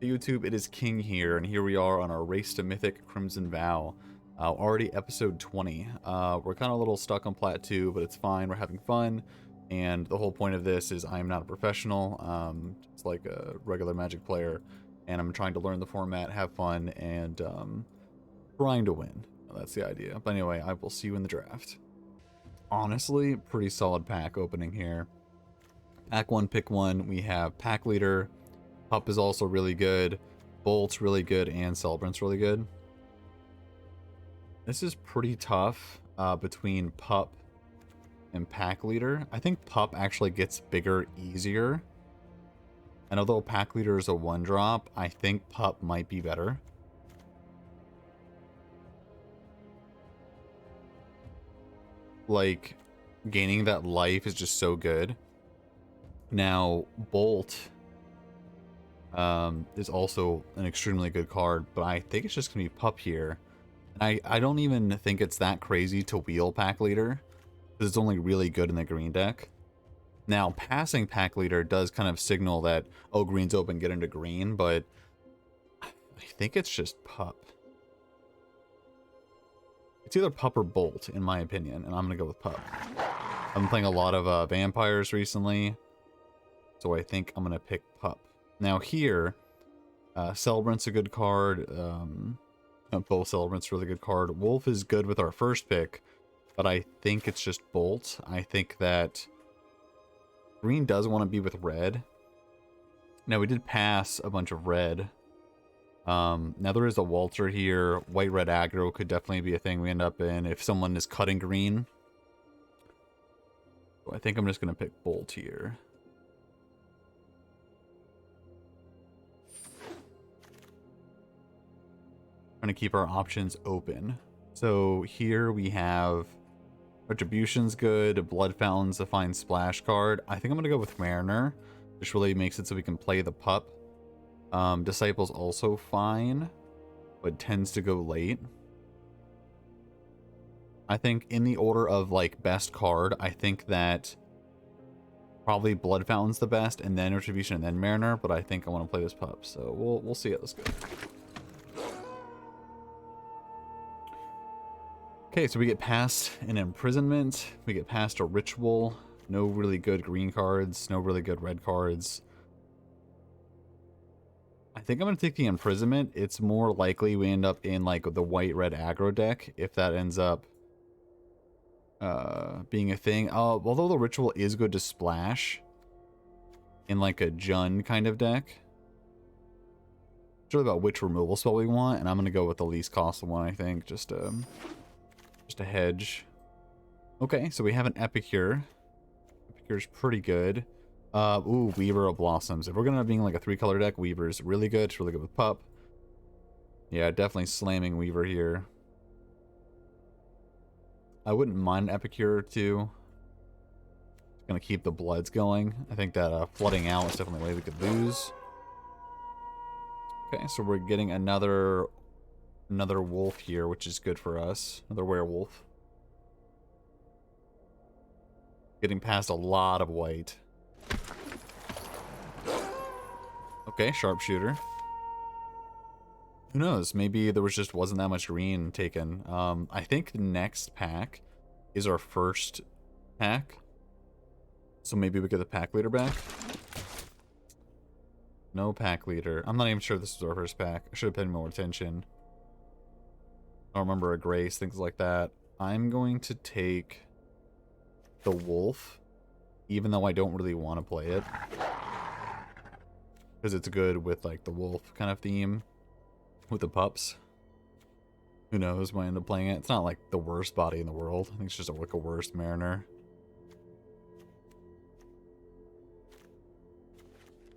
YouTube, it is King here, and here we are on our Race to Mythic Crimson Vow. Already episode 20. We're kind of a little stuck on Plat 2, but it's fine. We're having fun, and the whole point of this is I'm not a professional, just like a regular Magic player, and I'm trying to learn the format, have fun, and trying to win. That's the idea. But anyway, I will see you in the draft. Honestly, pretty solid pack opening here. Pack 1, pick 1, we have Pack Leader. Pup is also really good, Bolt's really good, and Celebrant's really good. This is pretty tough between Pup and Pack Leader. I think Pup actually gets bigger easier. And although Pack Leader is a 1-drop, I think Pup might be better. Like, gaining that life is just so good. Now, Bolt is also an extremely good card, but I think it's just gonna be Pup here. And I don't even think it's that crazy to wheel Pack Leader, because it's only really good in the green deck. Now, passing Pack Leader does kind of signal that, oh, green's open, get into green, but I think it's just Pup. It's either Pup or Bolt, in my opinion, and I'm gonna go with Pup. I've been playing a lot of vampires recently, so I think I'm gonna pick Pup. Now here, Celebrant's a good card. Both Celebrant's a really good card. Wolf is good with our first pick, but I think it's just Bolt. I think that green does want to be with red. Now we did pass a bunch of red. Now there is a Walter here. White-red aggro could definitely be a thing we end up in if someone is cutting green. So I think I'm just going to pick Bolt here. Trying to keep our options open. So here we have Retribution's good, Blood Fountain's a fine splash card. I think I'm going to go with Mariner. This really makes it so we can play the Pup. Disciple's also fine, but tends to go late. I think in the order of like best card, I think that probably Blood Fountain's the best, and then Retribution, and then Mariner, but I think I want to play this Pup, so we'll see it. Let's go. Okay, so we get past an Imprisonment, we get past a Ritual, no really good green cards, no really good red cards. I think I'm going to take the Imprisonment. It's more likely we end up in like the white-red aggro deck, if that ends up being a thing. Although the Ritual is good to splash in like a Jund kind of deck. It's really about which removal spell we want, and I'm going to go with the least costly one, I think, just a hedge. Okay, so we have an Epicure. Epicure's pretty good. Ooh, Weaver of Blossoms. If we're gonna be like a 3-color deck, Weaver's really good. It's really good with Pup. Yeah, definitely slamming Weaver here. I wouldn't mind Epicure too. Just gonna keep the bloods going. I think that flooding out is definitely a way we could lose. Okay, so we're getting another wolf here, which is good for us. Another werewolf. Getting past a lot of white. Okay, sharpshooter. Who knows? Maybe there wasn't that much green taken. I think the next pack is our first pack. So maybe we get the Pack Leader back. No Pack Leader. I'm not even sure this was our first pack. I should have paid more attention. I don't remember a Grace, things like that. I'm going to take the Wolf, even though I don't really want to play it. Because it's good with like the wolf kind of theme with the pups. Who knows, might end up playing it. It's not like the worst body in the world. I think it's just like a worse Mariner.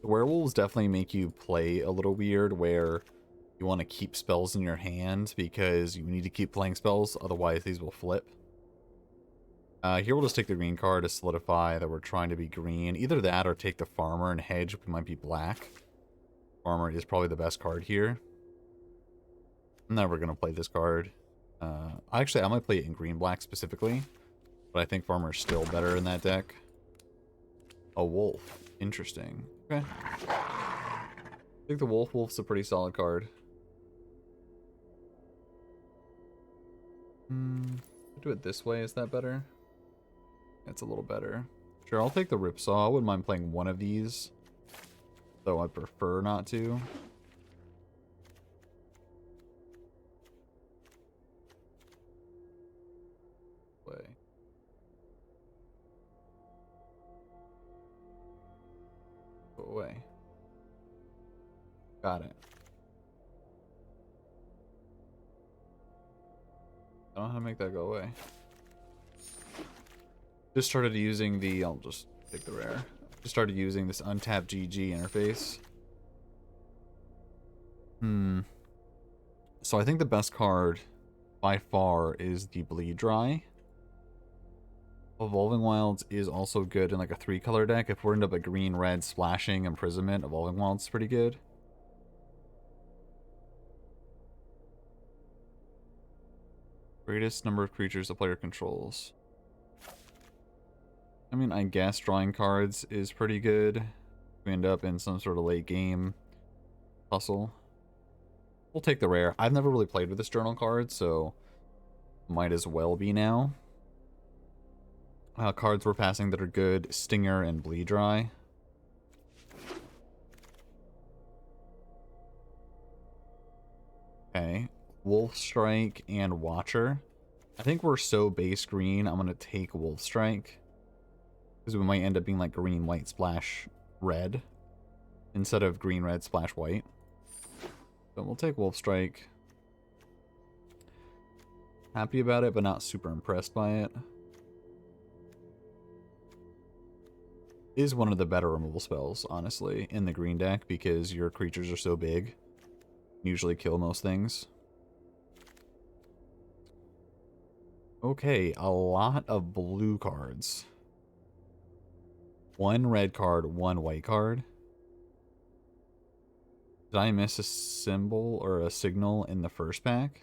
The werewolves definitely make you play a little weird, where you want to keep spells in your hand because you need to keep playing spells, otherwise these will flip. Here we'll just take the green card to solidify that we're trying to be green. Either that or take the Farmer and hedge. We might be black. Farmer is probably the best card here. I'm never going to play this card. Actually, I might play it in green-black specifically, but I think Farmer is still better in that deck. A wolf. Interesting. Okay. I think the Wolf's a pretty solid card. Do it this way, is that better? It's a little better. Sure, I'll take the Ripsaw. I wouldn't mind playing one of these, though I prefer not to. Way. Go away. Got it. I don't know how to make that go away. Just started using the... I'll just take the rare. Just started using this untapped GG interface. So I think the best card by far is the Bleed Dry. Evolving Wilds is also good in like a 3-color deck. If we're into a green-red splashing imprisonment, Evolving Wilds is pretty good. Greatest number of creatures the player controls. I mean, I guess drawing cards is pretty good. We end up in some sort of late game hustle. We'll take the rare. I've never really played with this journal card, so might as well be now. Cards we're passing that are good: Stinger and Bleed Dry. Okay. Wolf Strike and Watcher. I think we're so base green, I'm going to take Wolf Strike. Because we might end up being like green, white, splash, red. Instead of green, red, splash, white. So we'll take Wolf Strike. Happy about it, but not super impressed by it. Is one of the better removal spells, honestly, in the green deck, because your creatures are so big. Usually kill most things. Okay, a lot of blue cards. 1 red card, 1 white card. Did I miss a symbol or a signal in the first pack?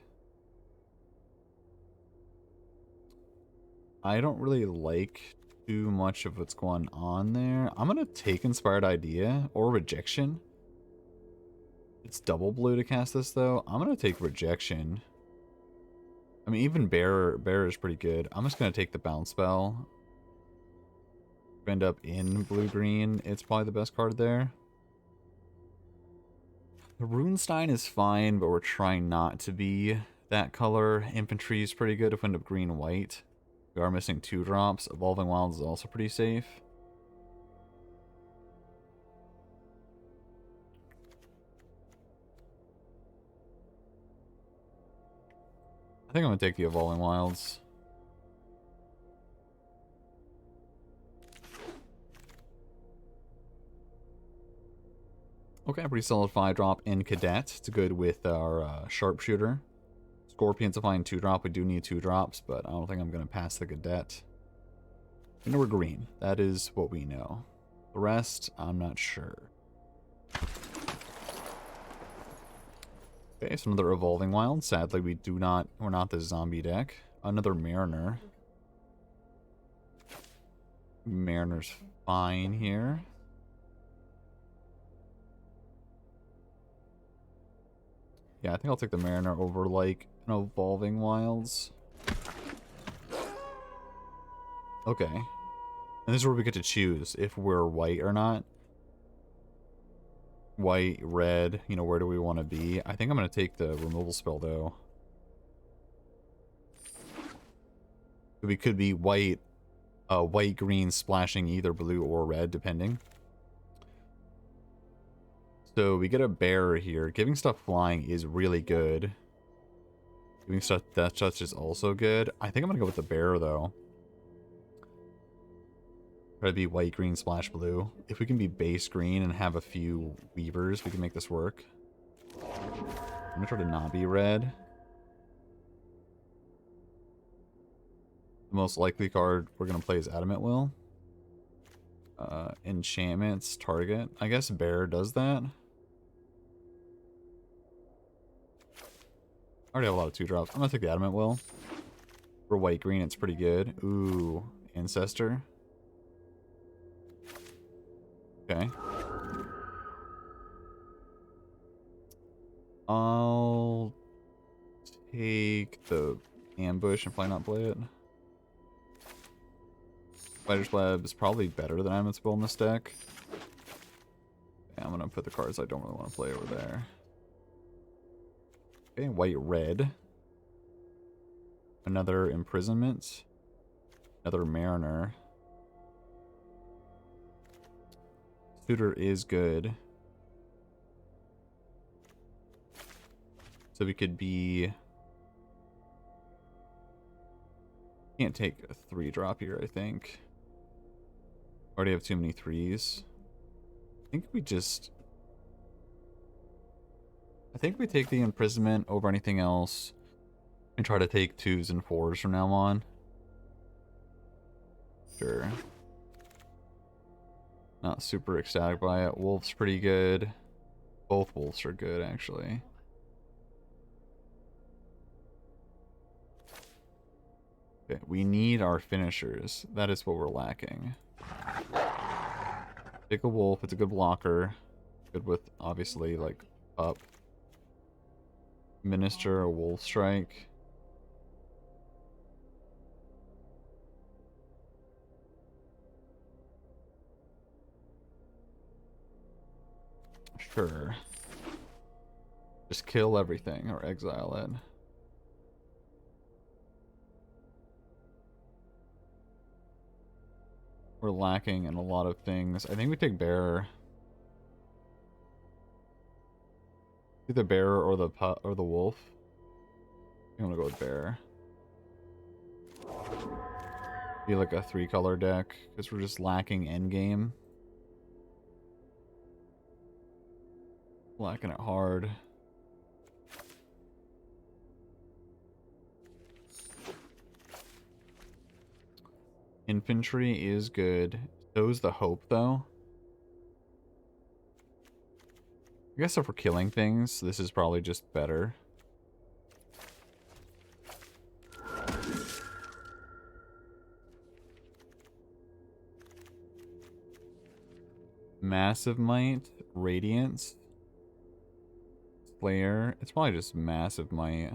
I don't really like too much of what's going on there. I'm going to take Inspired Idea or Rejection. It's double blue to cast this, though. I'm going to take Rejection. I mean, even Bearer is pretty good. I'm just going to take the Bounce Spell. End up in blue-green. It's probably the best card there. The Runestein is fine, but we're trying not to be that color. Infantry is pretty good if we end up green-white. We are missing 2 drops. Evolving Wilds is also pretty safe. I think I'm going to take the Evolving Wilds. Okay, pretty solid 5-drop in Cadet. It's good with our Sharpshooter. Scorpion's a fine 2-drop. We do need 2 drops, but I don't think I'm going to pass the Cadet. We know we're green. That is what we know. The rest, I'm not sure. Okay, so another Evolving Wild. Sadly, we're not the zombie deck. Another Mariner. Mariner's fine here. Yeah, I think I'll take the Mariner over, like, an Evolving Wilds. Okay. And this is where we get to choose if we're white or not. White, red, you know, where do we want to be? I think I'm going to take the removal spell, though. We could be white, white, green, splashing either blue or red, depending. So we get a Bearer here. Giving stuff flying is really good. Giving stuff Death Touch is also good. I think I'm going to go with the Bearer, though. Try to be white, green, splash, blue. If we can be base green and have a few Weavers, we can make this work. I'm going to try to not be red. The most likely card we're going to play is Adamant Will. Enchantments, target. I guess Bear does that. I already have a lot of 2-drops. I'm going to take the Adamant Will. For white, green, it's pretty good. Ooh, Ancestor. Okay. I'll take the ambush and probably not play it. Spider's Web is probably better than Invincible in this deck. Yeah, I'm gonna put the cards I don't really want to play over there. Okay, white-red. Another Imprisonment. Another Mariner. Suitor is good. So we could be... Can't take a 3-drop here, I think. Already have too many 3s. I think we just... I think we take the Imprisonment over anything else. And try to take 2s and 4s from now on. Sure. Not super ecstatic by it. Wolf's pretty good. Both wolves are good, actually. Okay, we need our finishers. That is what we're lacking. Pick a wolf. It's a good blocker. Good with, obviously, like, up. Minister, a wolf strike. Sure. Just kill everything or exile it. We're lacking in a lot of things. I think we take Bearer. Either Bearer or the Wolf. I'm gonna go with Bearer. Be like a 3-color deck because we're just lacking endgame. Lacking it hard. Infantry is good. So's the Hope, though. I guess if we're killing things, this is probably just better. Massive Might, Radiance, Slayer. It's probably just Massive Might.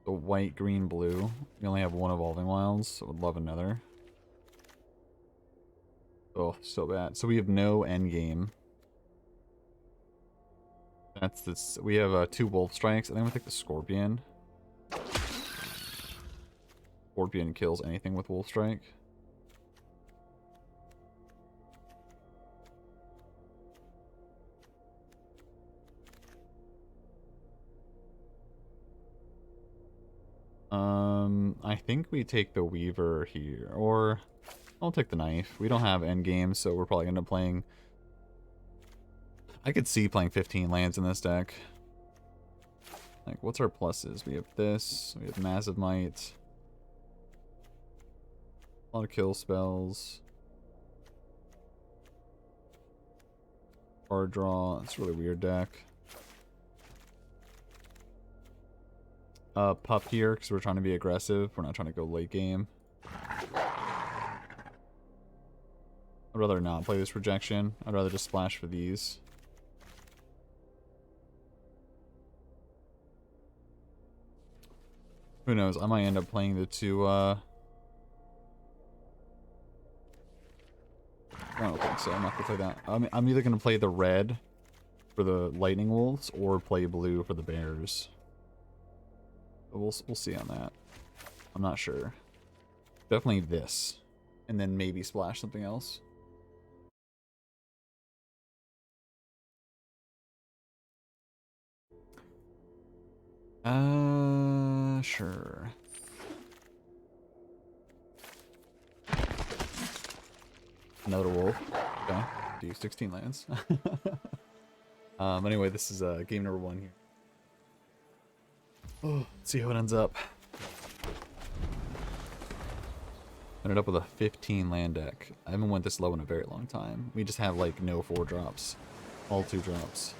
The white, green, blue. We only have one Evolving Wilds, so would love another. Oh, so bad. So we have no end game. That's this. We have 2 Wolf Strikes. I think we'll take the Scorpion. Scorpion kills anything with Wolf Strike. I think we take the Weaver here, or I'll take the Knife. We don't have endgame, so we're probably gonna end up playing... I could see playing 15 lands in this deck. Like, what's our pluses? We have this, we have Massive Might. A lot of kill spells. Card draw, it's a really weird deck. Pup here, because we're trying to be aggressive. We're not trying to go late game. I'd rather not play this Rejection. I'd rather just splash for these. Who knows? I might end up playing the 2, I don't think so. I'm not going to play that. I'm either going to play the red for the Lightning Wolves or play blue for the Bears. But we'll see on that. I'm not sure. Definitely this. And then maybe splash something else. Sure. Another wolf. Okay. Do 16 lands. Anyway, this is game number 1 here. Oh, let's see how it ends up. Ended up with a 15 land deck. I haven't went this low in a very long time. We just have like no 4 drops. All 2 drops.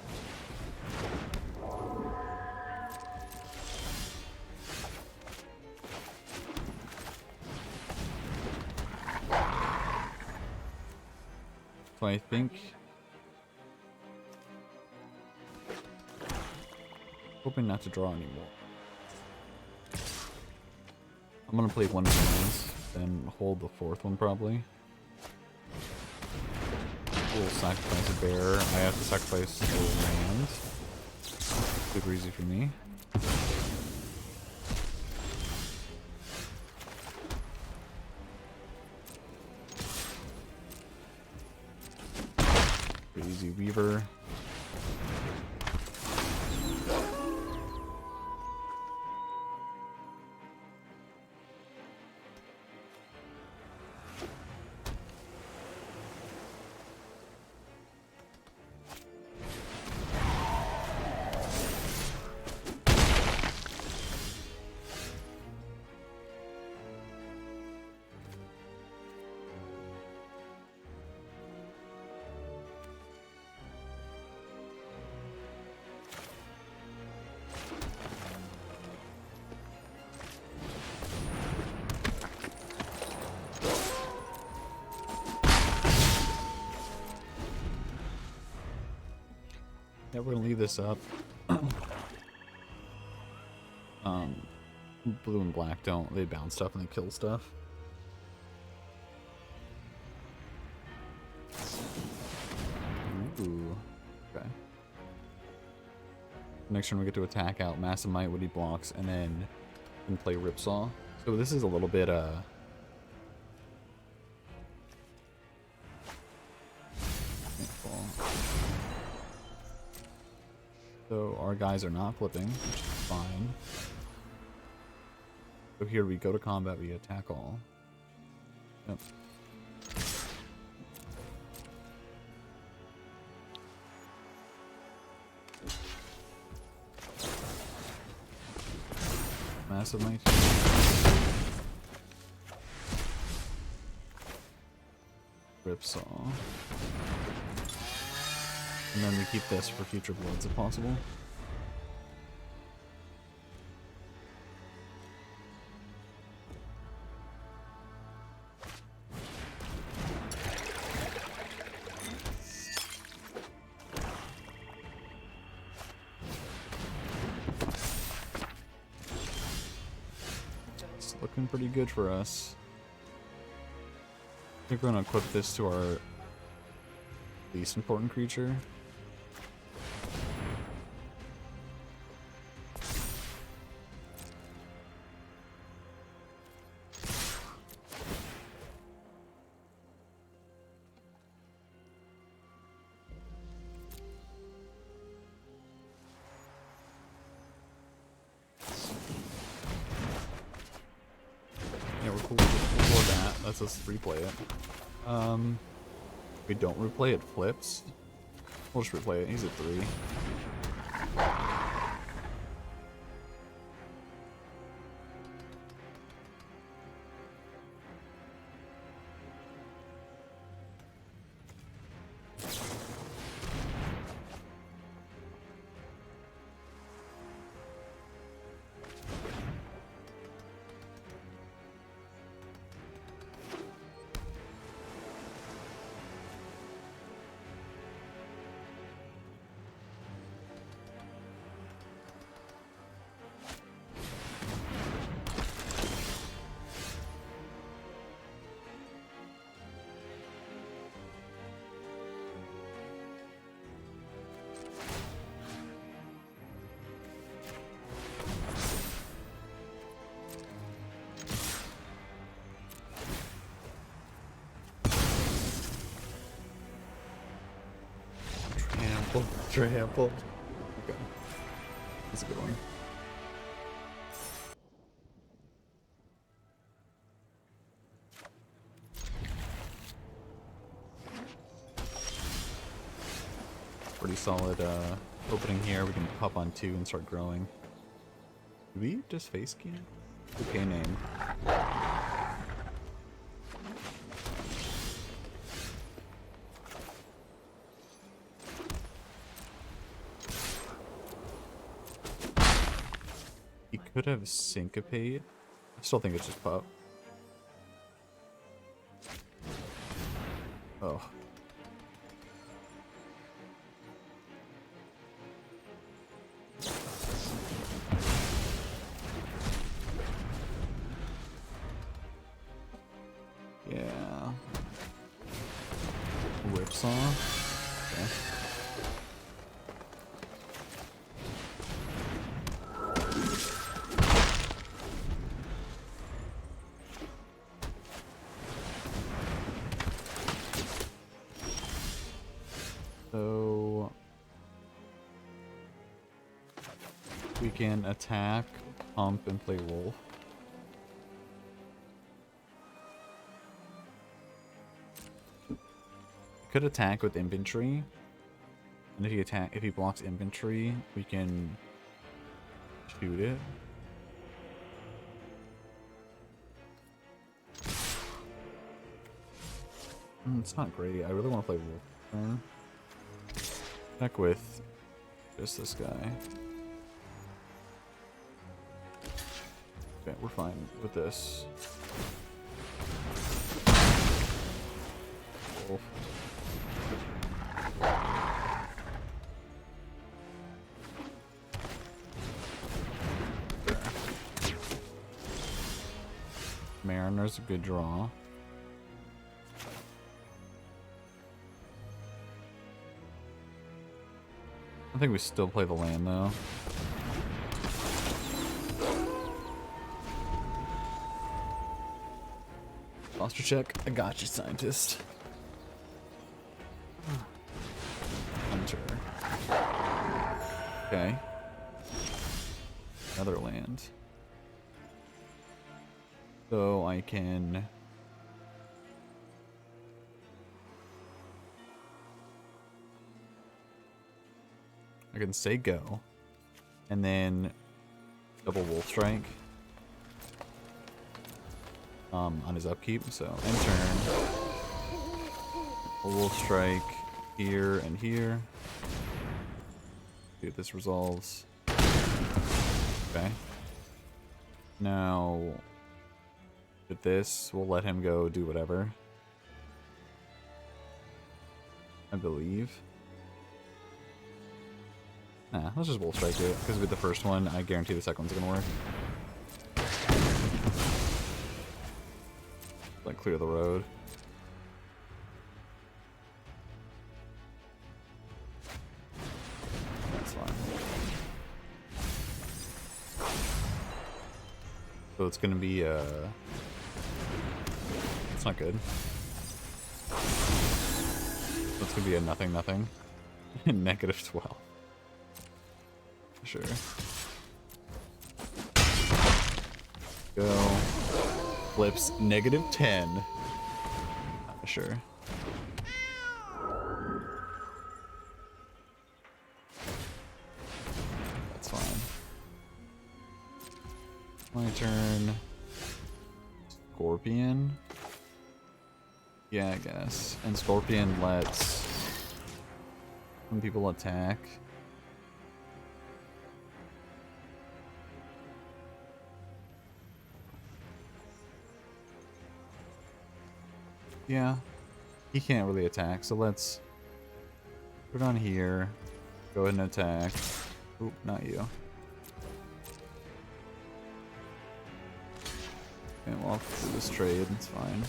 So I think... hoping not to draw anymore. I'm gonna play one of these, then hold the fourth one probably. We'll sacrifice a bear. I have to sacrifice a land. Super easy for me. Pretty easy Weaver. Yeah, we're gonna leave this up. Blue and black don't. They bounce stuff and they kill stuff. Ooh. Okay. Next turn we get to attack out Massive Might, Woody blocks, and then we can play Ripsaw. So this is a little bit so our guys are not flipping, which is fine. So here we go to combat, we attack all. Yep. Massive Might. Ripsaw. And then we keep this for future bloods if possible. It's looking pretty good for us. I think we're gonna equip this to our least important creature. Yeah, we're cool with that. Let's just replay it. If we don't replay it, flips. We'll just replay it. He's at 3. Trample. Okay. That's a good one. Pretty solid opening here. We can pop on 2 and start growing. Did we just face scan? Okay, name. Could have syncopate. I still think it's just pop. Oh. Whipsaw. Okay. So we can attack, pump, and play wolf. Could attack with infantry, and if he blocks infantry, we can shoot it. It's not great. I really want to play wolf turn. Attack with just this guy. Okay, we're fine with this. Wolf. Mariner's a good draw. I think we still play the land though. Monster check. I got you, scientist. Hunter. Okay. Another land. So I can... I can say go. And then double wolf strike. On his upkeep, so end turn. A wolf strike here and here. See if this resolves. Okay. Now with this, we'll let him go do whatever. I believe. Nah, let's just wolf strike it, because with the first one, I guarantee the second one's gonna work. Like clear the road. That's fine. So it's gonna be it's not good. So it's gonna be a nothing. Negative 12. Sure. Go. Flips negative 10. Sure. That's fine. My turn. Scorpion. Yeah, I guess. And Scorpion lets when people attack. Yeah, he can't really attack, so let's put it on here. Go ahead and attack. Oop, not you. Okay, well, I'll do this trade, it's fine.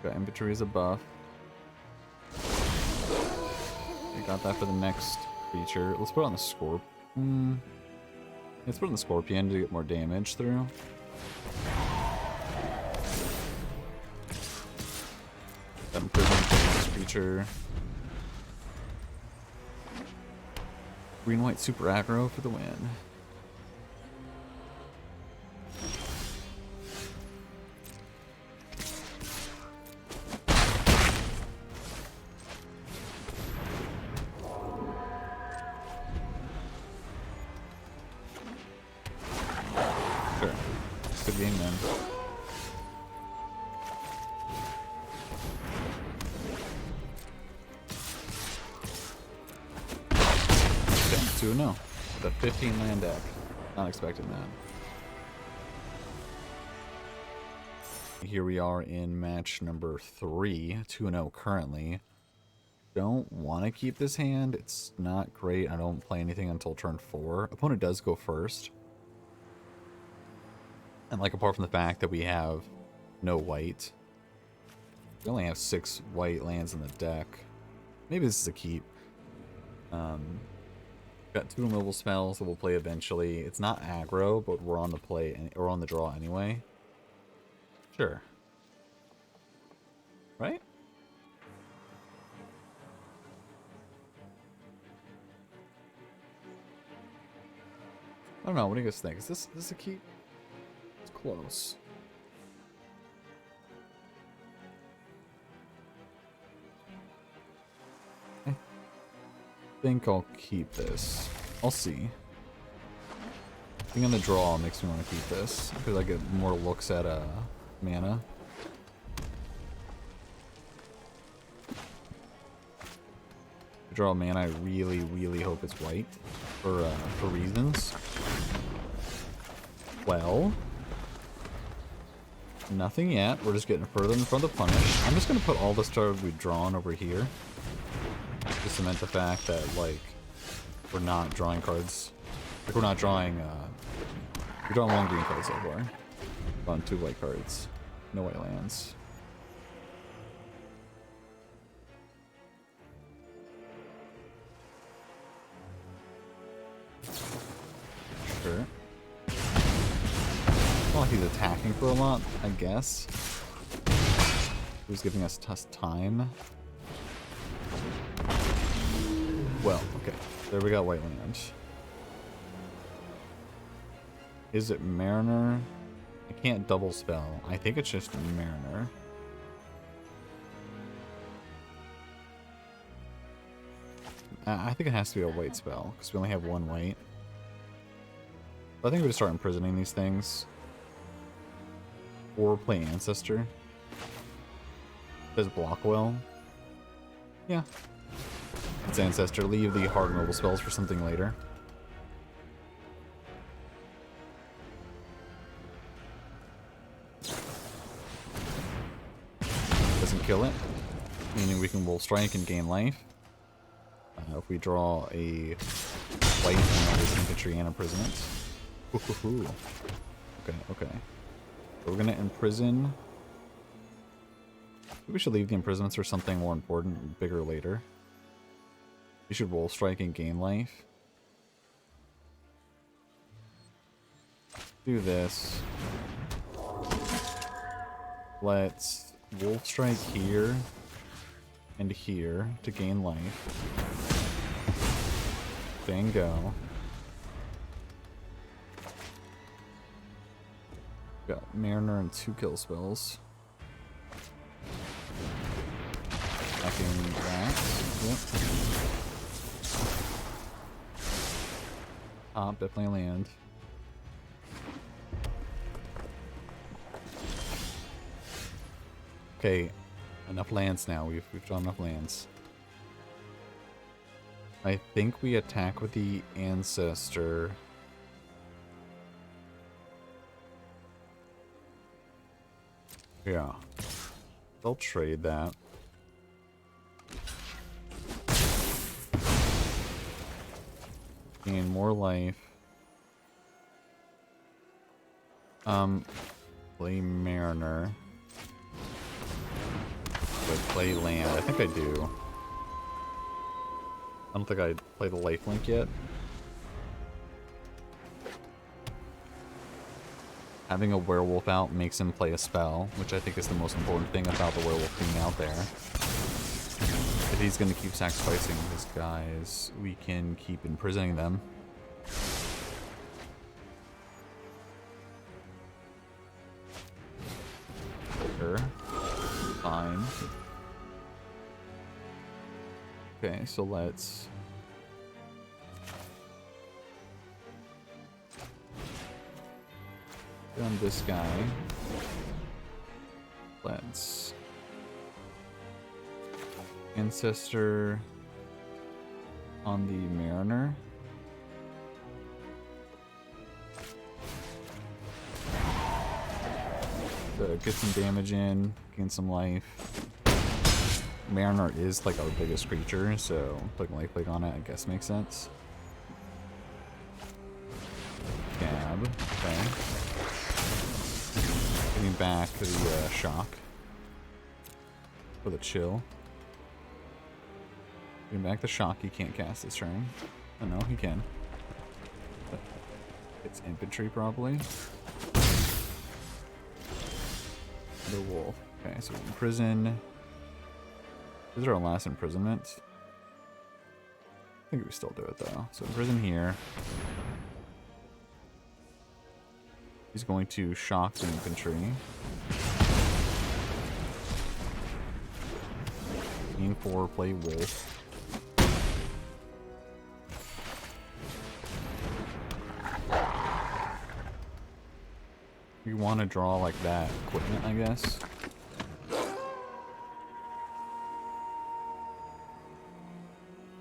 Got infantry as a buff. I got that for the next creature. Let's put it on the Scorpion. Let's put on the Scorpion to get more damage through. That improvement for the next creature. Green-white super aggro for the win. Good game, man. Okay, 2-0. With a 15 land deck. Not expecting that. Here we are in match number 3. 2-0 currently. Don't want to keep this hand. It's not great. I don't play anything until turn 4. Opponent does go first. And like apart from the fact that we have no white, we only have 6 white lands in the deck. Maybe this is a keep. Got 2 removal spells that we'll play eventually. It's not aggro, but we're on the play or on the draw anyway. Sure. Right? I don't know. What do you guys think? Is this a keep? It's close. I think I'll keep this. I'll see. Being on the draw makes me want to keep this because I get more looks at mana. Draw mana, I really hope it's white for reasons. Well, nothing yet. We're just getting further in front of the punish. I'm just gonna put all the stars we've drawn over here to cement the fact that like we're not drawing cards. Like we're not drawing. We're drawing 1 green card so far. On 2 white cards, no white lands. Sure. Not like he's attacking for a lot, I guess. He's giving us tough time. Well, okay. There we got white land. Is it Mariner? I can't double spell. I think it's just Mariner. I think it has to be a white spell, because we only have 1 white. I think we just start imprisoning these things. Or play Ancestor. Does block well. Yeah. It's Ancestor. Leave the hard removal spells for something later. Doesn't kill it. Meaning we can Wolf Strike and gain life. If we draw a white and there's infantry and imprisonment. Ooh. Okay. So we're gonna imprison. Maybe we should leave the imprisonments for something more important, bigger later. We should Wolf Strike and gain life. Do this. Let's Wolf Strike here and here to gain life. Then go. Got Mariner and 2 kill spells. Attacking that. Yep. Top, definitely land. Okay, enough lands now. We've drawn enough lands. I think we attack with the Ancestor. Yeah. They'll trade that. Gain more life. Play Mariner. But play land. I think I do. I don't think I played the lifelink yet. Having a werewolf out makes him play a spell, which I think is the most important thing about the werewolf being out there. If he's going to keep sacrificing his guys, we can keep imprisoning them. Sure. Fine. Okay, so let's... on this guy. Let's... Ancestor on the Mariner. So get some damage in, gain some life. Mariner is like our biggest creature, so putting lifelink on it I guess makes sense. Gab, okay. back the shock. For the chill. Bring back the shock, he can't cast this turn. Oh no, he can. But it's infantry probably. The wolf. Okay, so imprison. This is our last imprisonment. I think we still do it though. So imprison here. He's going to shock the infantry. Game 4, play wolf. You want to draw like that equipment, I guess.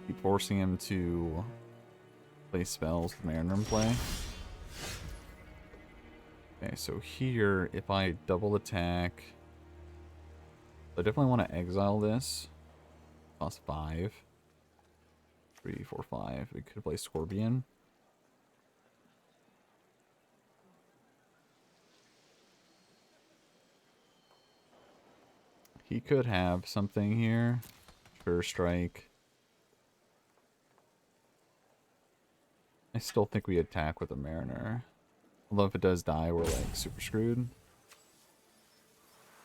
Keep forcing him to play spells with Mariner in play. Okay, so here, if I double attack, I definitely want to exile this. Cost 5. 3, 4, 5. We could play Scorpion. He could have something here. Sure strike. I still think we attack with a Mariner. Although if it does die, we're like super screwed.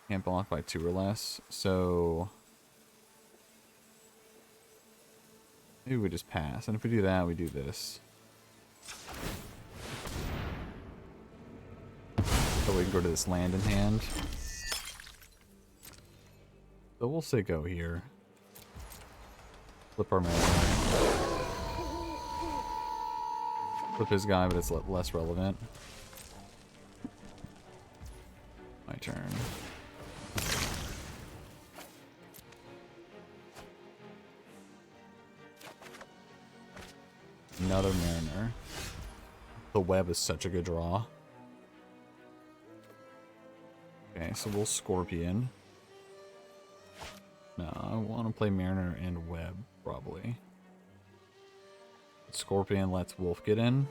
Can't block by 2 or less. So maybe we just pass. And if we do that, we do this. So we can go to this land in hand. So we'll say go here. Flip our Mariner. Flip his guy, but it's less relevant. My turn. Another Mariner. The web is such a good draw. Okay, so we'll Scorpion. No, I want to play Mariner and web, probably. Scorpion lets Wolf get in.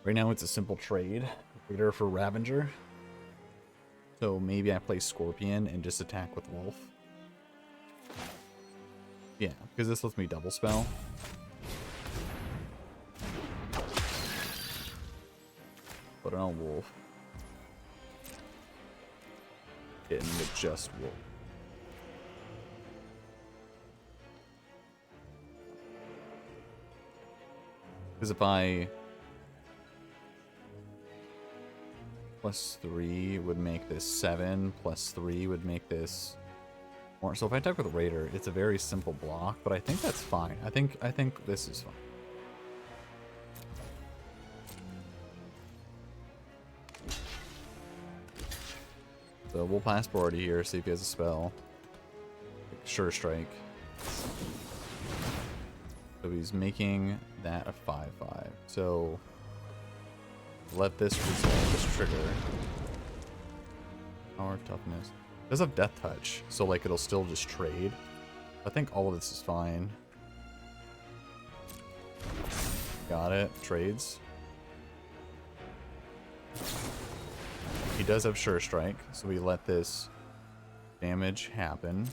Right now it's a simple trade. Leader for Ravager. So maybe I play Scorpion and just attack with Wolf. Yeah, because this lets me double spell. Put it on Wolf. Getting with just Wolf. Because if I +3 would make this 7, +3 would make this more. So if I attack with Raider, it's a very simple block, but I think that's fine. I think this is fine. So we'll pass priority here, see if he has a spell. Like Sure Strike. So he's making that a 5/5. So let this resolve this trigger. Power, toughness. It does have Death Touch, so like it'll still just trade. I think all of this is fine. Got it. Trades. He does have Sure Strike, so we let this damage happen.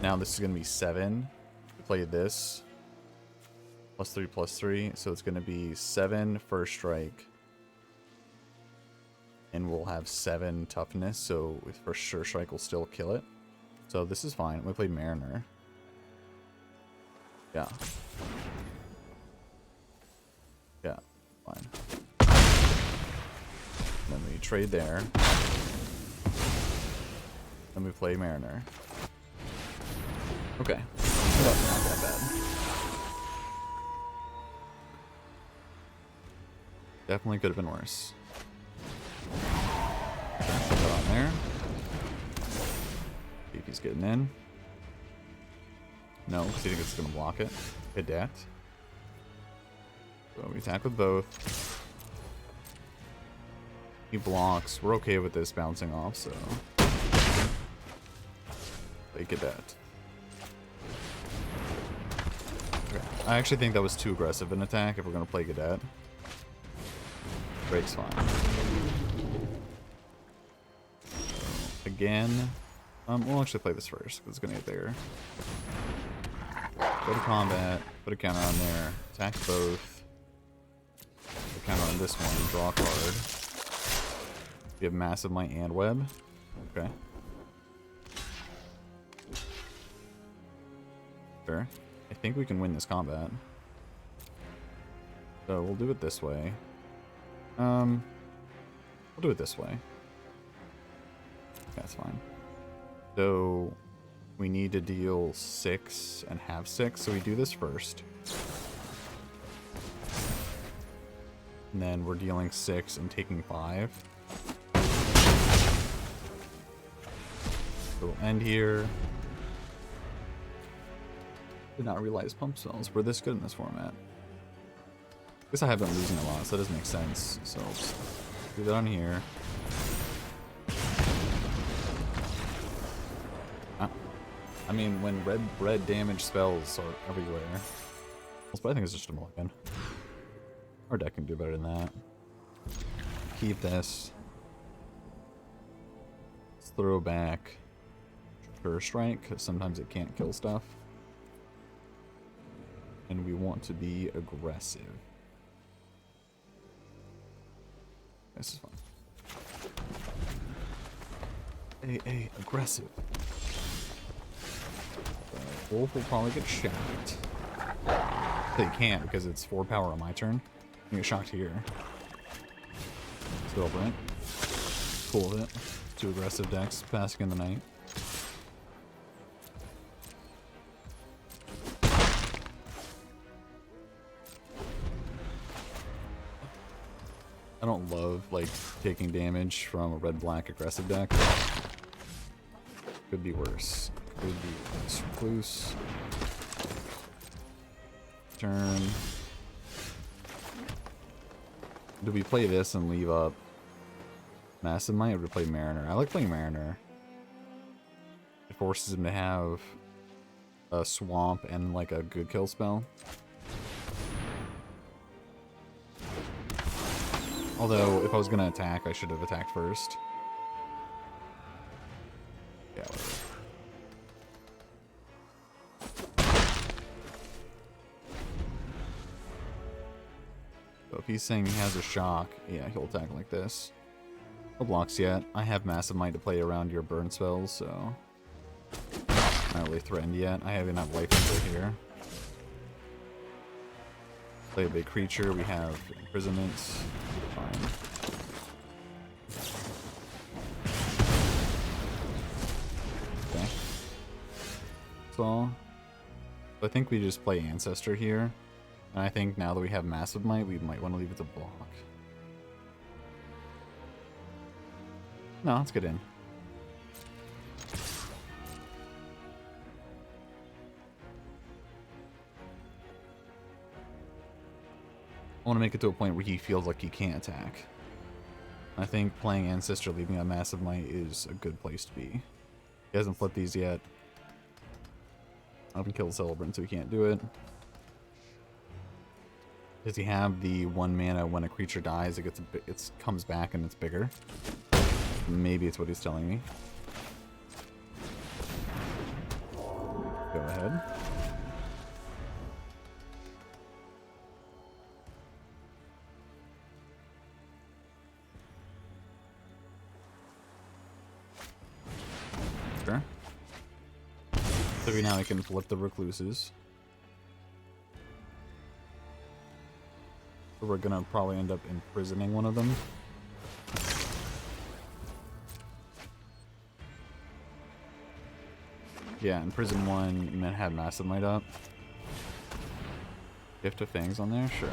Now this is going to be 7. We play this. +3/+3, so it's going to be 7 First Strike. And we'll have 7 toughness, so with first Sure Strike we'll still kill it. So this is fine. We play Mariner. Yeah. Yeah, fine. Then we trade there. Then we play Mariner. Okay. Not that bad. Definitely could have been worse. Put that on there. See if he's getting in. No, because he thinks it's going to block it. Adapt. So we attack with both. He blocks. We're okay with this bouncing off, so they get that. Okay. I actually think that was too aggressive an attack if we're going to play Gadet. Break's fine. Again, we'll actually play this first, because it's going to get bigger. Go to combat, put a counter on there, attack both. Put a counter on this one, draw a card. We have Massive Might and Web. Okay. Sure. I think we can win this combat. So we'll do it this way. We'll do it this way. That's fine. So we need to deal 6 and have 6, so we do this first. And then we're dealing 6 and taking 5. So we'll end here. Did not realize pump spells were this good in this format. I guess I have been losing a lot, so that doesn't make sense. So I'll just do that on here. I mean, when red damage spells are everywhere. But I think it's just a mulligan. Our deck can do better than that. Keep this. Let's throw back Sure Strike, because sometimes it can't kill stuff. And we want to be aggressive. This is fun. Hey, aggressive. Wolf will probably get shocked. They can't because it's 4 power on my turn. You get shocked here. Still over it. Cool with it. 2 aggressive decks passing in the night. I don't love like taking damage from a red-black aggressive deck. Could be worse. Could be worse. Recluse. Turn. Do we play this and leave up Massive Might, or do we play Mariner? I like playing Mariner. It forces him to have a swamp and like a good kill spell. Although, if I was gonna attack, I should have attacked first. Yeah, whatever. So if he's saying he has a shock, yeah, he'll attack like this. No blocks yet. I have Massive Might to play around your burn spells, so... not really threatened yet. I have enough life over here. Play a big creature, we have imprisonment. Fine. Okay. So I think we just play Ancestor here. And I think now that we have Massive Might, we might want to leave it to block. No, let's get in. I want to make it to a point where he feels like he can't attack. I think playing Ancestor, leaving a Massive Might is a good place to be. He hasn't flipped these yet. I haven't killed Celebrant, so he can't do it. Does he have the 1 mana when a creature dies, it comes back and it's bigger? Maybe it's what he's telling me. Go ahead. Sure. So now I can flip the Recluses. So we're gonna probably end up imprisoning one of them. Yeah, imprison one and then have Massive Might up. Gift of Fangs on there? Sure.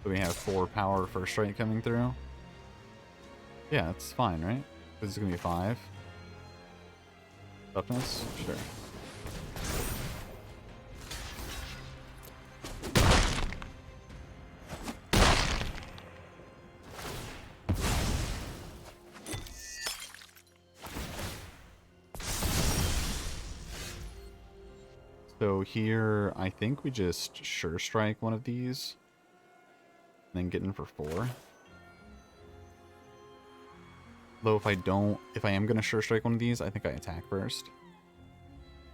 So we have 4 power first strike coming through. Yeah, that's fine, right? This is gonna be 5. Toughness? Sure. So here, I think we just sure strike one of these. And then get in for 4. Though if I am going to sure strike one of these, I think I attack first.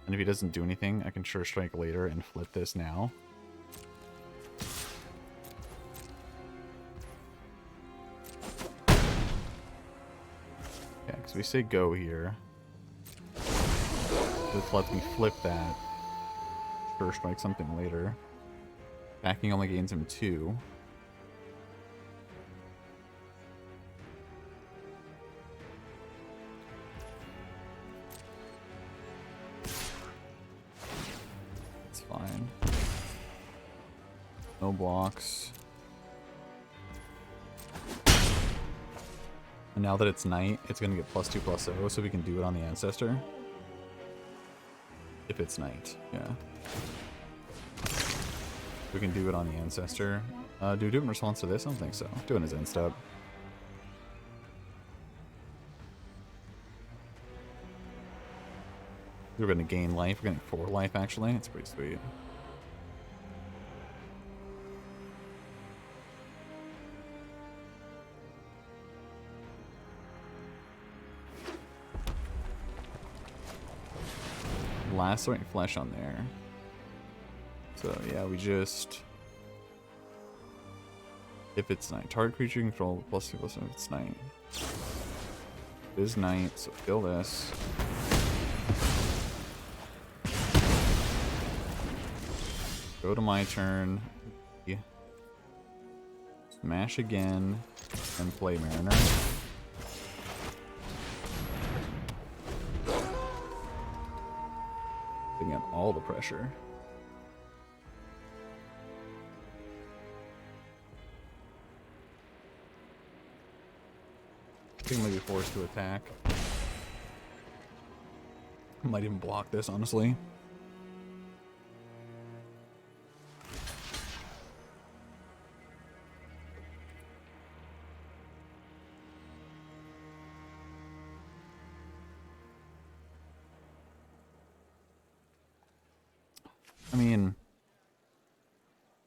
And if he doesn't do anything, I can sure strike later and flip this now. Yeah, because we say go here. This lets me flip that. Sure strike something later. Attacking only gains him 2. It's fine. No blocks. And now that it's night, it's going to get +2/+0, so we can do it on the Ancestor. If it's night, yeah. We can do it on the Ancestor. Do we do it in response to this? I don't think so. Do it in his end step. We're going to gain life. We're getting 4 life, actually. It's pretty sweet. Lacerating Flesh on there. So yeah, we just... If it's night. Target creature you control +2/+1 if it's night. It is night, so kill this. Go to my turn. Smash again. And play Mariner. Putting out all the pressure. I think I might be forced to attack. I might even block this, honestly. I mean,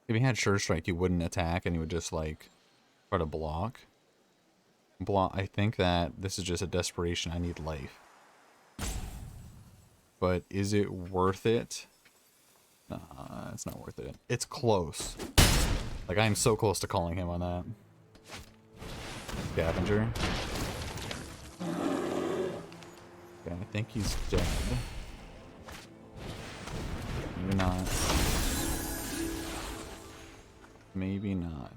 if he had Sure Strike, he wouldn't attack and he would just, like, try to block. I think that this is just a desperation. I need life. But is it worth it? Nah, it's not worth it. It's close. Like, I am so close to calling him on that. Scavenger. Okay, I think he's dead. Maybe not. Maybe not.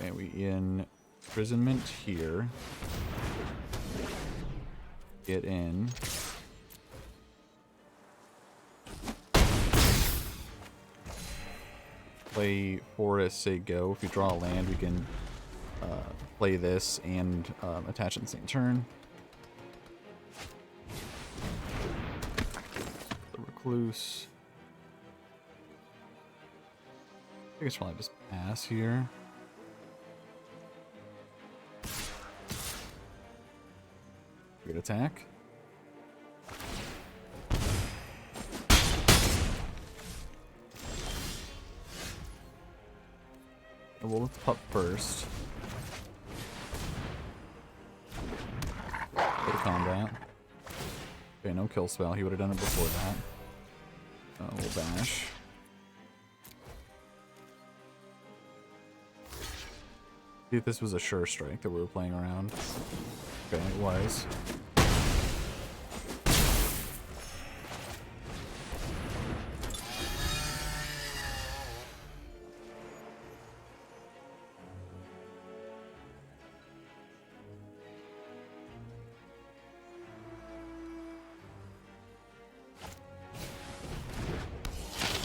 Okay, we in imprisonment here. Get in. Play Forest, say go. If you draw a land, we can play this and attach it in the same turn. The Recluse. I think it's probably just pass here. Good attack. Well, let's pup first. Go to combat. Okay, no kill spell. He would have done it before that. We'll bash. See if this was a Sure Strike that we were playing around. Okay, it was.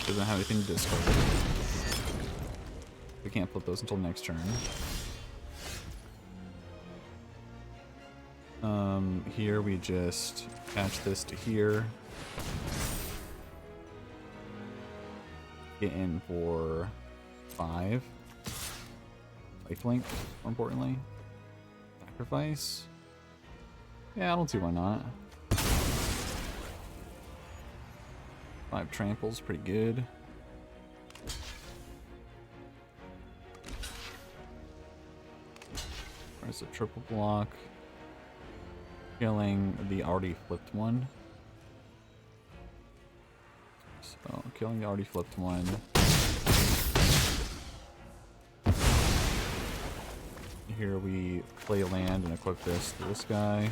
Doesn't have anything to discard. We can't flip those until next turn. Here we just attach this to here. Get in for 5. Lifelink, more importantly. Sacrifice. Yeah, I don't see why not. 5 tramples, pretty good. There's a triple block. Killing the already flipped one. So, killing the already flipped one. Here we play land and equip this to this guy.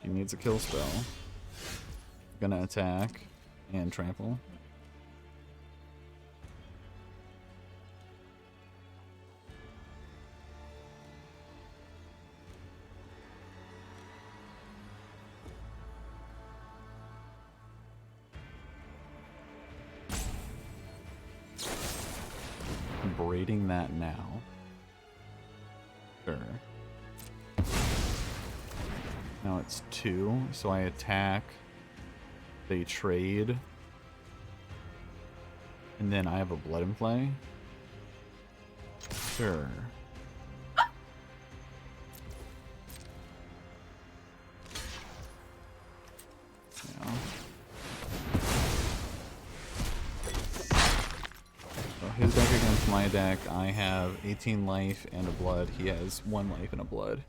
He needs a kill spell. Gonna attack and trample. I'm braiding that now. Sure. Now it's 2, so I attack, they trade, and then I have a blood in play. Sure. Yeah. So his deck against my deck, I have 18 life and a blood. He has 1 life and a blood.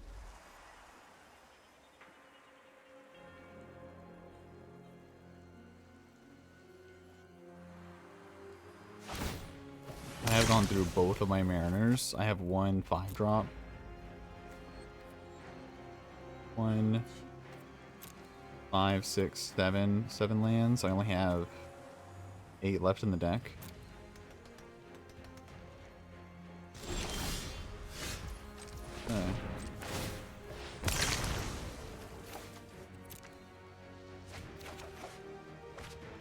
I have gone through both of my Mariners. I have 1 5-drop. 1, 5, 6, 7. 7 lands. I only have 8 left in the deck. Okay.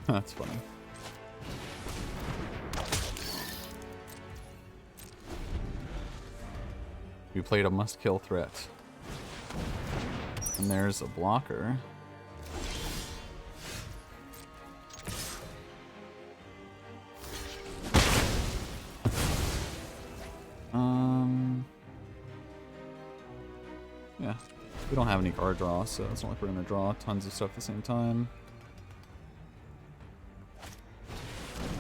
That's funny. We played a must-kill threat. And there's a blocker. Yeah. We don't have any card draw, so it's not like we're gonna draw tons of stuff at the same time.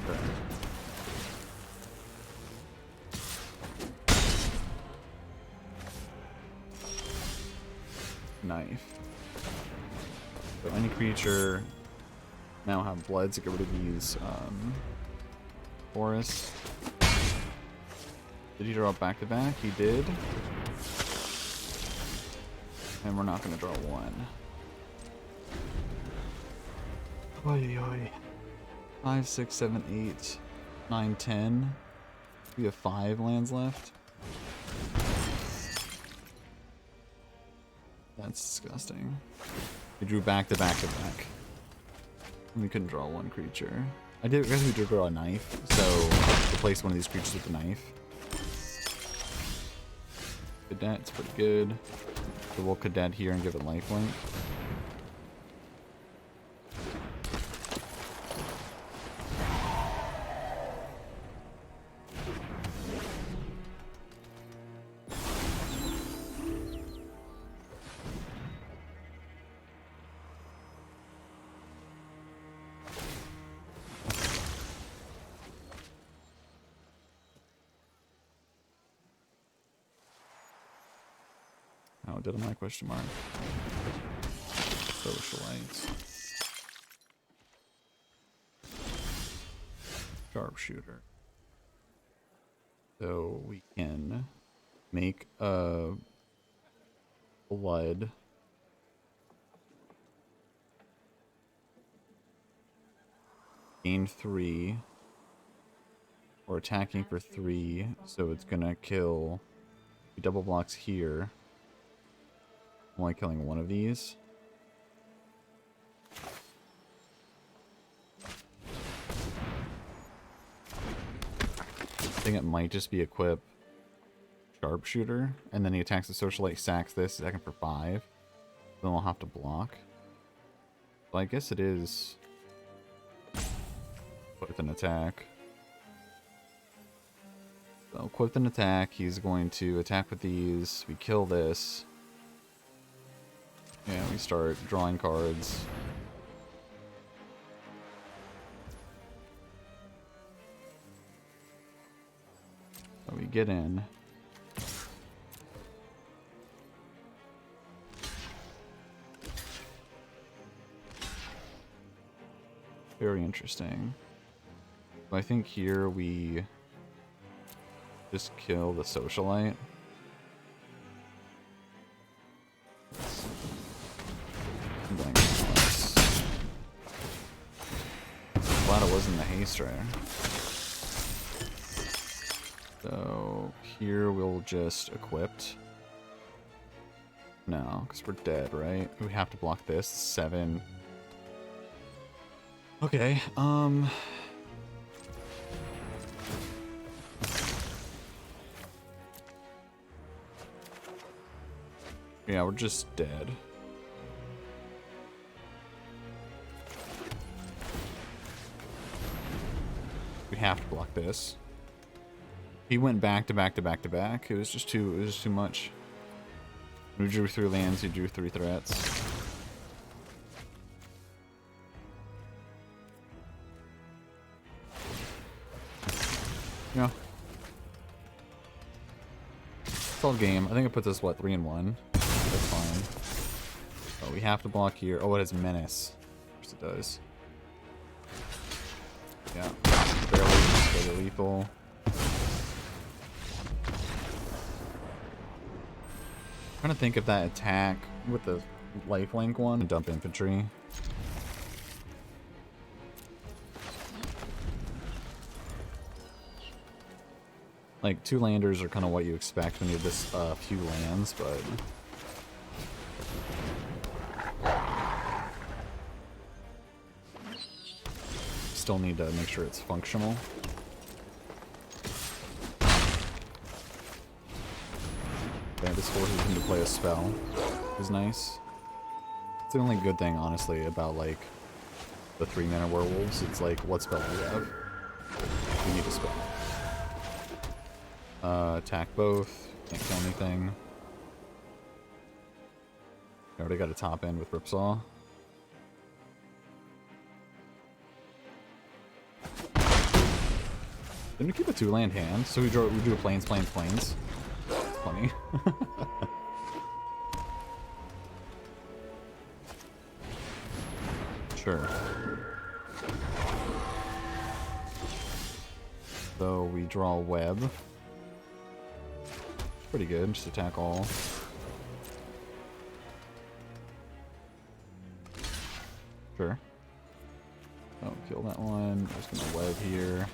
Okay. Knife. So any creature now have blood to get rid of these forests. Did he draw back to back? He did. And we're not gonna draw 1. Oy, oy. 5, 6, 7, 8, 9, 10. We have 5 lands left. That's disgusting. We drew back to back to back. And we couldn't draw 1 creature. I guess we did draw a knife, so replace one of these creatures with a knife. Cadet's pretty good. So we'll cadet here and give it lifelink. Oh, did my question mark? Socialite. Sharpshooter. So we can make a blood. Gain 3. Or attacking for 3. So it's gonna kill. He double blocks here. I'm only killing 1 of these. I think it might just be equip Sharpshooter, and then he attacks the Socialite, sacks this, attacking for 5. Then we'll have to block. So I guess it is equipped an attack. So equipped an attack. He's going to attack with these. We kill this. And we start drawing cards. So we get in. Very interesting. So I think here we just kill the socialite. Glad it wasn't the haste right. So here we'll just equipped. No, because we're dead, right? We have to block this. 7. Okay, yeah, we're just dead. We have to block this. He went back to back to back to back. It was just too much. We drew 3 lands, he drew 3 threats. Yeah. Solid game. I think it puts us, what, 3-1? That's fine. Oh, we have to block here. Oh, it has Menace. Of course it does. Yeah. Barely lethal. I'm trying to think if that attack with the lifelink one, dump infantry. Like, 2 landers are kind of what you expect when you have this few lands, but still need to make sure it's functional. Okay, this forces him to play a spell, which is nice. It's the only good thing, honestly, about, like, the 3-mana werewolves. It's like, what spell do we have? We need a spell. Attack both. Can't kill anything. We already got a top end with Ripsaw. Didn't we keep a 2-land hand? So we do a plains. That's funny. Sure. So we draw a web. Pretty good, just attack all. Sure. Oh, kill that one. I'm just gonna web here.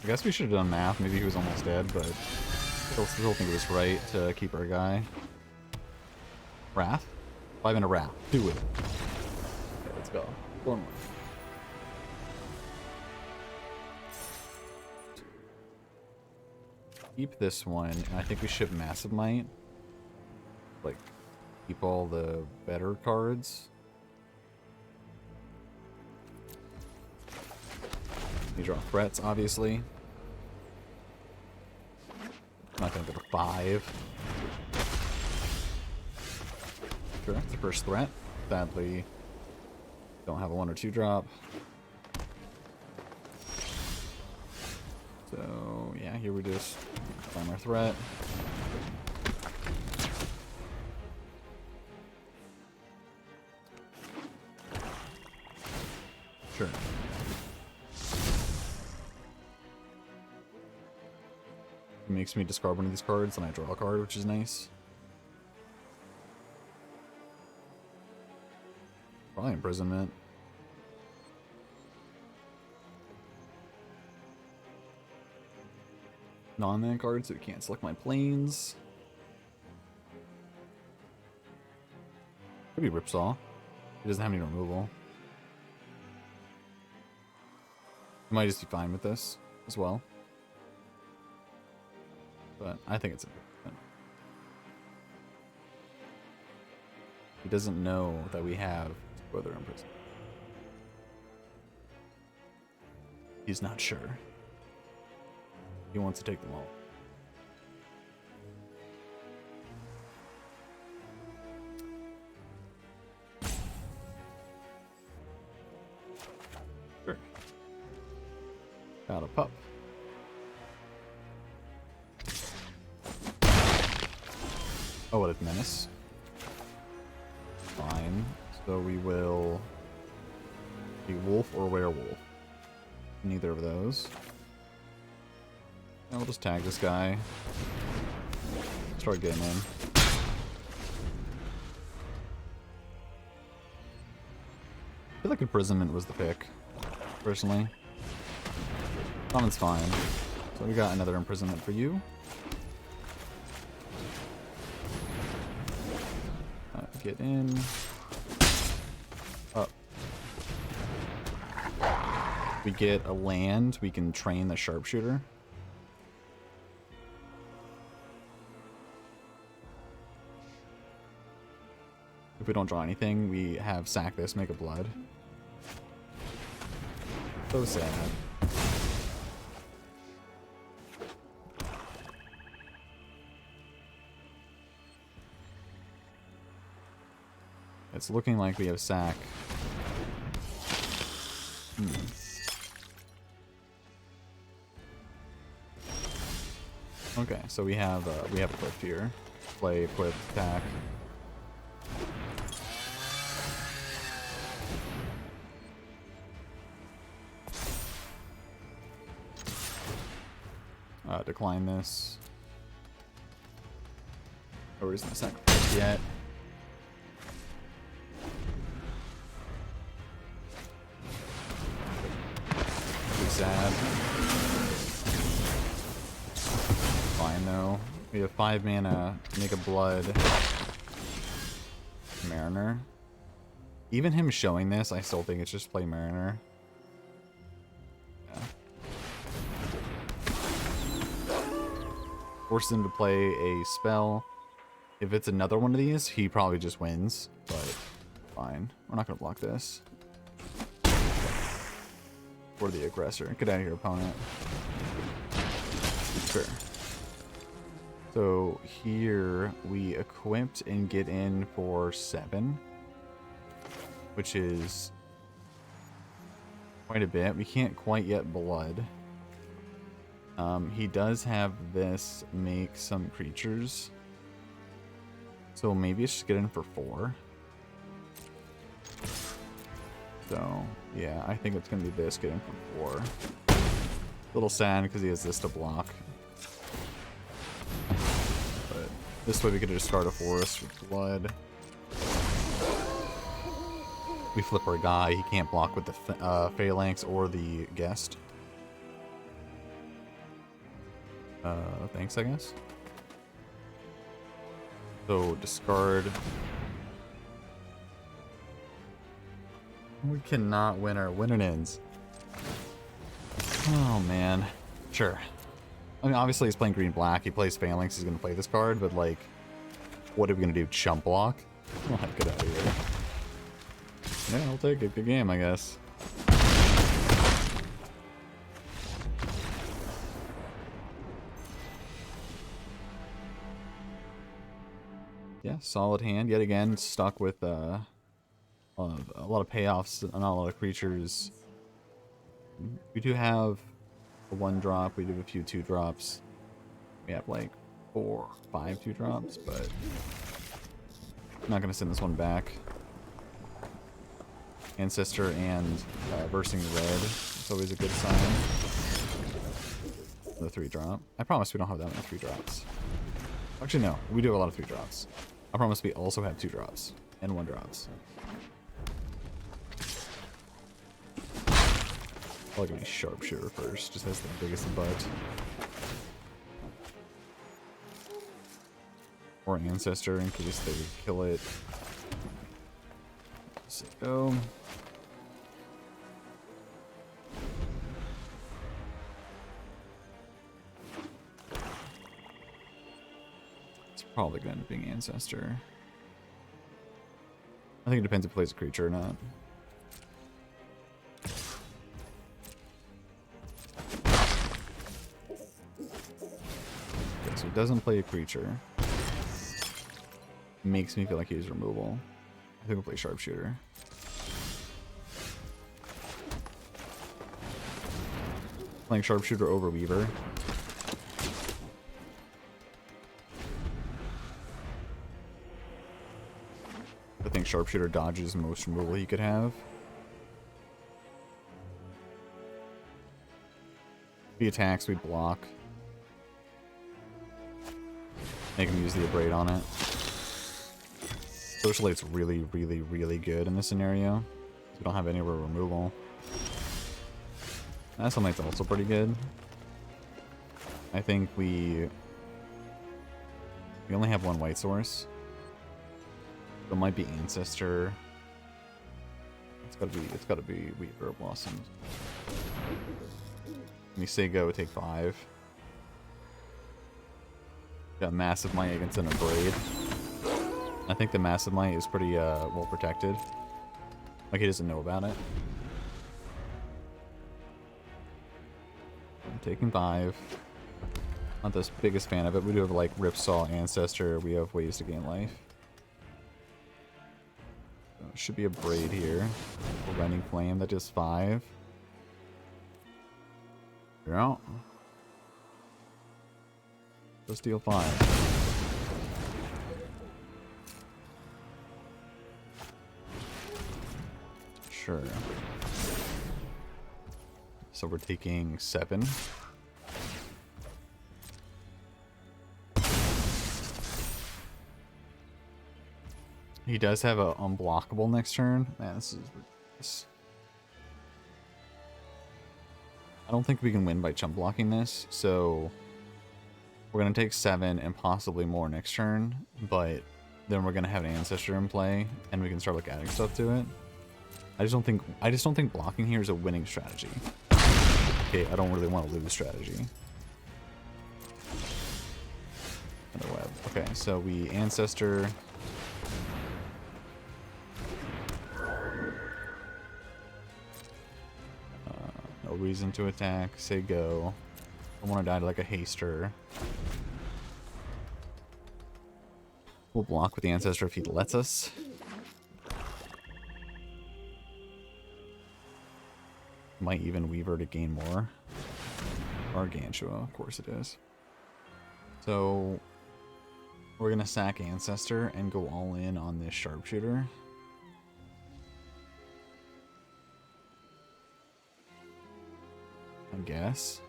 I guess we should have done math. Maybe he was almost dead, but I still think it was right to keep our guy. Wrath? 5 and a Wrath. Do it. Okay, let's go. 4 more. Keep this one, and I think we ship Massive Might. Like, keep all the better cards. You draw threats, obviously. I'm not gonna go to 5. Sure, that's the first threat. Sadly, don't have a 1 or 2 drop. So, yeah, here we just find our threat. Sure. It makes me discard one of these cards and I draw a card, which is nice. Probably imprisonment. Non-land cards, so we can't select my planes. Could be Ripsaw. He doesn't have any removal. I might just be fine with this as well. But I think it's a He doesn't know that we have two other imprisonment. He's not sure. He wants to take them all. Sure. Got a pup. Oh, what a menace. Fine. So we will be wolf or werewolf. Neither of those. I'll just tag this guy. Start getting in. I feel like imprisonment was the pick, personally. Common's fine. So we got another imprisonment for you. Get in. Up. We get a land, we can train the sharpshooter. If we don't draw anything, we have sack this, make a blood. So sad. It's looking like we have sack. Okay, so we have equipped here. Play, equip, attack. Decline this. Oh, isn't the sacrifice yet? Sad. Fine though. We have 5 mana, make a blood. Mariner. Even him showing this, I still think it's just play Mariner. Yeah. Force him to play a spell. If it's another one of these, he probably just wins, but fine. We're not gonna block this. For the aggressor. Get out of here, opponent. Sure. So here we equipped and get in for 7, which is quite a bit. We can't quite yet blood. He does have this make some creatures. So maybe it's just get in for 4. So, yeah, I think it's going to be this, get in for 4. A little sad because he has this to block. But this way we could discard a forest with blood. We flip our guy, he can't block with the phalanx or the guest. Thanks, I guess. So, discard. We cannot win our win-and-ends. Oh, man. Sure. I mean, obviously he's playing green-black. He plays Phalanx. He's going to play this card, but, like, what are we going to do? Chump block? Oh, get out of here. Yeah, I'll take it. Good game, I guess. Yeah, solid hand. Yet again, stuck with, a lot of payoffs, not a lot of creatures. We do have a 1-drop, we do have a few 2-drops. We have like 4, 5 2-drops, but I'm not going to send this one back. Ancestor and versing red, it's always a good sign. The 3-drop. I promise we don't have that many 3-drops. Actually, no, we do have a lot of 3-drops. I promise we also have 2-drops and 1-drops. Probably gonna be sharpshooter first, just has the biggest butt. Or ancestor in case they kill it. Let's go. It's probably gonna end up being ancestor. I think it depends if he plays a creature or not. Okay, so he doesn't play a creature. Makes me feel like he's removal. I think we'll play Sharpshooter. Playing Sharpshooter over Weaver. I think Sharpshooter dodges most removal he could have. If he attacks, we block. Make him use the Abrade on it. Social Light's really, really, really good in this scenario. We don't have anywhere removal. Assault Knight's also pretty good. I think we only have one white source. It might be Ancestor. It's gotta be Weaver Blossoms. When you say go, take 5. Got Massive Might against an Abrade. I think the Massive Might is pretty well protected. Like he doesn't know about it. I'm taking 5. Not the biggest fan of it. We do have like Ripsaw, Ancestor. We have ways to gain life. Should be a Braid here. A Rending Flame that does 5. You're out. Let's deal 5. Sure. So we're taking 7. He does have a unblockable next turn. Man, this is... I don't think we can win by chump blocking this, so we're going to take 7 and possibly more next turn, but then we're going to have an Ancestor in play, and we can start like adding stuff to it. I just don't think blocking here is a winning strategy. Okay, I don't really want to lose strategy. Another web. Okay, so we Ancestor. No reason to attack. Say go. I want to die to like a haster. We'll block with the Ancestor if he lets us. Might even Weaver to gain more. Gargantua, of course it is. So we're gonna sack Ancestor and go all in on this Sharpshooter. I guess.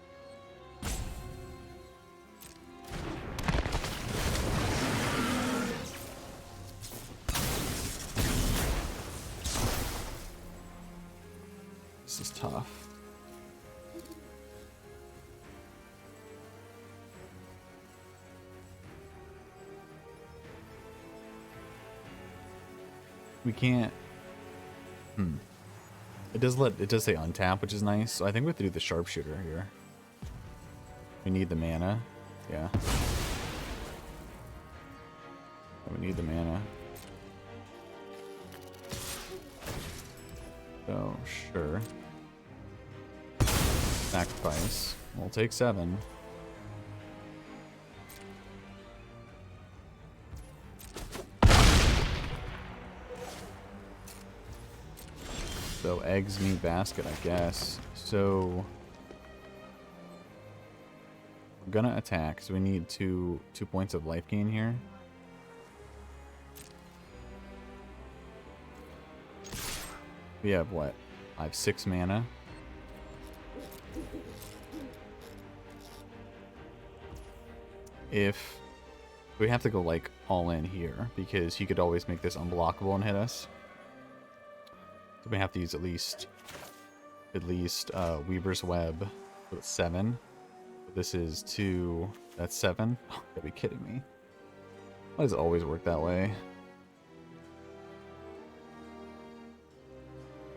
This is tough. We can't. It does say untap, which is nice. So I think we have to do the Sharpshooter here. We need the mana. Yeah. We need the mana. So sure. Sacrifice. We'll take 7. So eggs, meat, basket, I guess. So we're gonna attack. So we need two points of life gain here. We have what? I have 6 mana. If we have to go like all in here because he could always make this unblockable and hit us. So we have to use at least Weaver's Web. So it's 7. This is 2. That's 7. Oh, you gotta be kidding me. Why does it always work that way?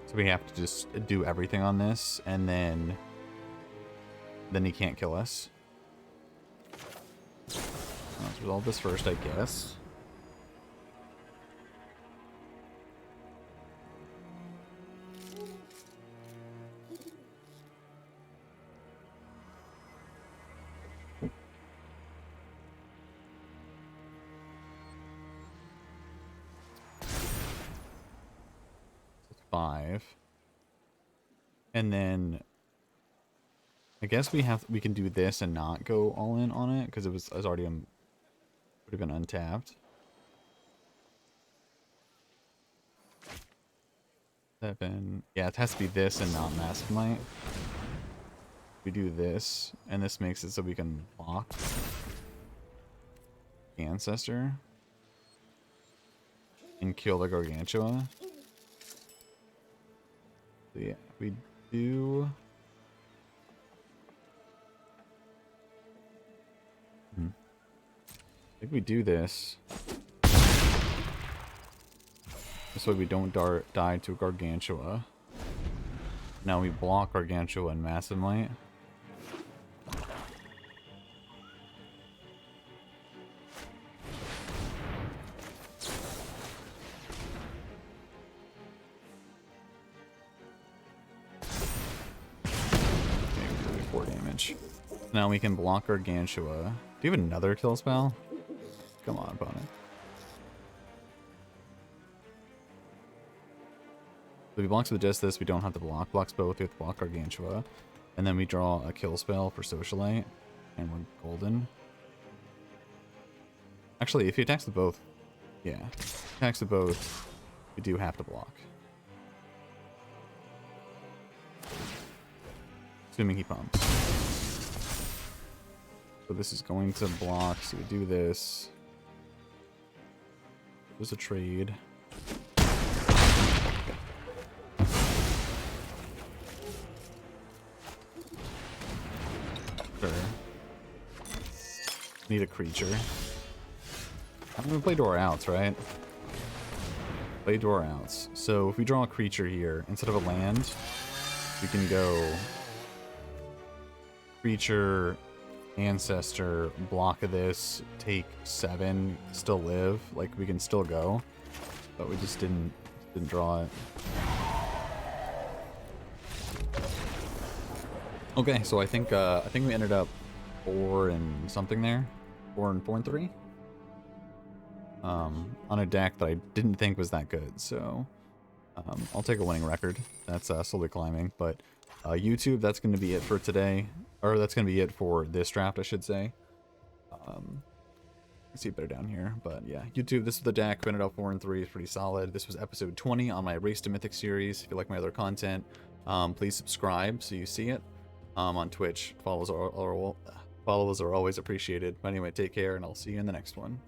So we have to just do everything on this, and then he can't kill us. Let's resolve this first, I guess. 5. And then I guess we can do this and not go all in on it because it was already would have been untapped. 7. Yeah, it has to be this and not Massive Might. We do this, and this makes it so we can block the Ancestor and kill the Gargantua. So yeah, we do. I think we do this. This way we don't die to Gargantua. Now we block Gargantua and Massive Might. Maybe 4 damage. Now we can block Gargantua. Do you have another kill spell? Come on, opponent. So if he blocks with just this, we don't have to block. Blocks both, we have to block Gargantua. And then we draw a kill spell for Socialite. And we're golden. Actually, if he attacks the both, yeah. If he attacks the both, we do have to block. Assuming he pumps. So this is going to block, so we do this. There's a trade. Sure. Need a creature. I'm gonna play door outs, right? Play door outs. So if we draw a creature here, instead of a land, we can go creature, ancestor, block of this, take 7, still live. Like we can still go, but we just didn't draw it. Okay, so I think we ended up 4 and something there, 4 and 3. On a deck that I didn't think was that good, so I'll take a winning record. That's slowly climbing, but YouTube, that's going to be it for today, or that's going to be it for this draft, I should say. See it better down here, but yeah, YouTube, this is the deck. Ended up 4 and 3, is pretty solid. This was episode 20 on my Race to Mythic series. If you like my other content, please subscribe so you see it. On Twitch, follows are always appreciated. But anyway, take care, and I'll see you in the next one.